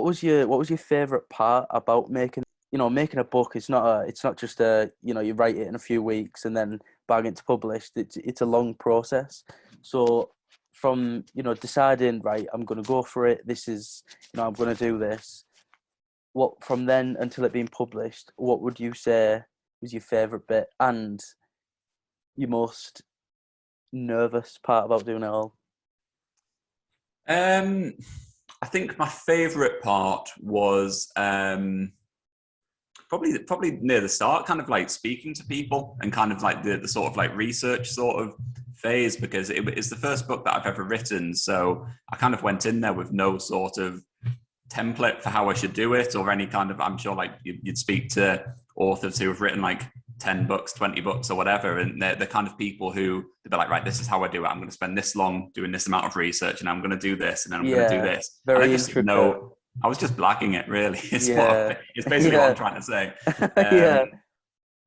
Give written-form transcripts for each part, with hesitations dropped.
what was your favorite part about making a book? It's not just a you write it in a few weeks and then bang it's published. It's a long process. So from deciding, right, I'm going to go for it. This is I'm going to do this. What from then until it being published? What would you say was your favorite bit and your most nervous part about doing it all? Um, I think my favourite part was probably near the start, kind of like speaking to people and kind of like the sort of like research sort of phase, because it's the first book that I've ever written. So I kind of went in there with no sort of template for how I should do it or any kind of, I'm sure like you'd speak to authors who have written like 10 books, 20 books or whatever. And they're the kind of people who they're like, right, this is how I do it. I'm going to spend this long doing this amount of research and I'm going to do this and then I'm going to do this. And I Very just intricate. know I was just blagging it really. It's Yeah, it's basically what I'm trying to say. yeah,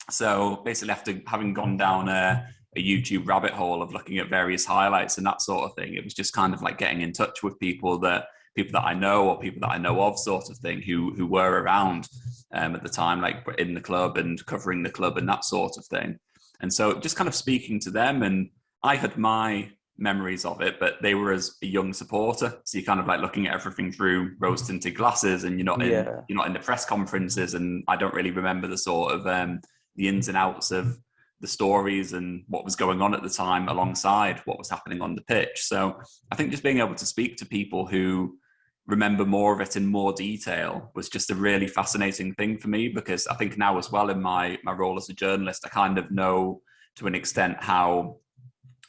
So basically after having gone down a YouTube rabbit hole of looking at various highlights and that sort of thing, it was just kind of like getting in touch with people that I know or people that I know of sort of thing who were around at the time, like in the club and covering the club and that sort of thing. And so just kind of speaking to them, and I had my memories of it, but they were as a young supporter. So you're kind of like looking at everything through rose tinted glasses and you're not in the press conferences. And I don't really remember the sort of the ins and outs of the stories and what was going on at the time alongside what was happening on the pitch. So I think just being able to speak to people who remember more of it in more detail was just a really fascinating thing for me, because I think now as well in my role as a journalist, I kind of know to an extent how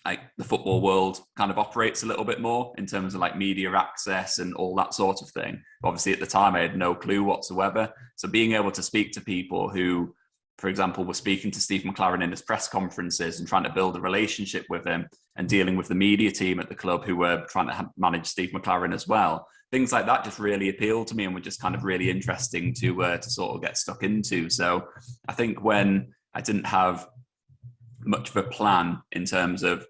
like the football world kind of operates a little bit more in terms of like media access and all that sort of thing. Obviously at the time I had no clue whatsoever. So being able to speak to people who, for example, were speaking to Steve McLaren in his press conferences and trying to build a relationship with him and dealing with the media team at the club who were trying to manage Steve McLaren as well. Things like that just really appealed to me and were just kind of really interesting to sort of get stuck into. So I think when I didn't have much of a plan in terms of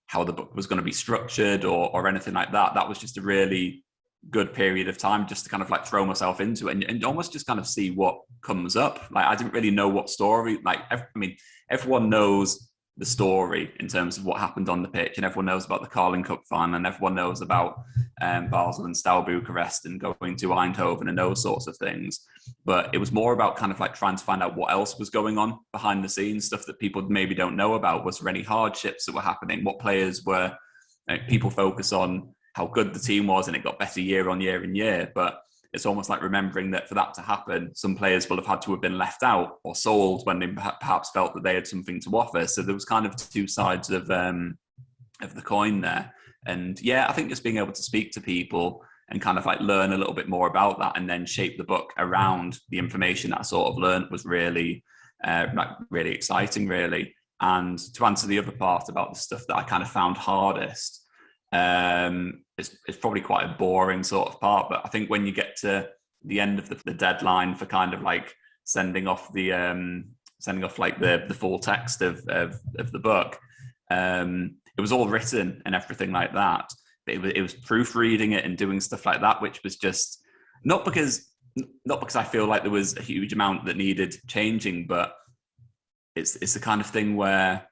how the book was going to be structured or anything like that, that was just a really good period of time just to kind of like throw myself into it and almost just kind of see what comes up. Like I didn't really know what story, like, I mean, everyone knows the story in terms of what happened on the pitch, and everyone knows about the Carling Cup final, and everyone knows about Basel and Steaua Bucharest and going to Eindhoven and those sorts of things. But it was more about kind of like trying to find out what else was going on behind the scenes, stuff that people maybe don't know about. Was there any hardships that were happening? What players were, people focus on how good the team was and it got better year on year and year. But it's almost like remembering that for that to happen, some players will have had to have been left out or sold when they perhaps felt that they had something to offer. So there was kind of two sides of the coin there. And yeah, I think just being able to speak to people and kind of like learn a little bit more about that and then shape the book around the information that I sort of learned was really, like really exciting, really. And to answer the other part about the stuff that I kind of found hardest, it's probably quite a boring sort of part, but I think when you get to the end of the deadline for kind of like sending off like the full text of the book, it was all written and everything like that, but it was proofreading it and doing stuff like that, which was just not because I feel like there was a huge amount that needed changing, but it's the kind of thing where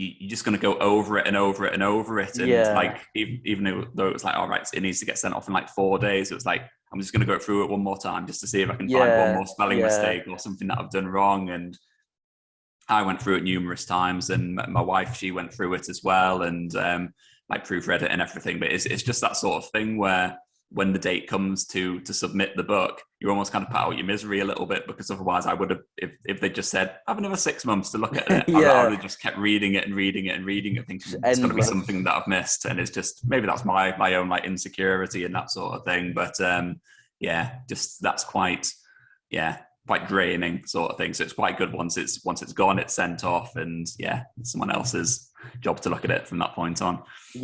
you're just going to go over it and over it and over it. And like, even though it was like, all right, it needs to get sent off in like 4 days. It was like, I'm just going to go through it one more time just to see if I can find one more spelling mistake or something that I've done wrong. And I went through it numerous times, and my wife, she went through it as well, and like proofread it and everything. But it's just that sort of thing where when the date comes to submit the book, you're almost kind of put out your misery a little bit, because otherwise I would have, if they just said, have another 6 months to look at it, I would have just kept reading it and reading it and reading it, thinking it's going to be something that I've missed. And it's just, maybe that's my own like insecurity and that sort of thing. But just that's quite draining sort of thing. So it's quite good once it's gone, it's sent off, and someone else's job to look at it from that point on.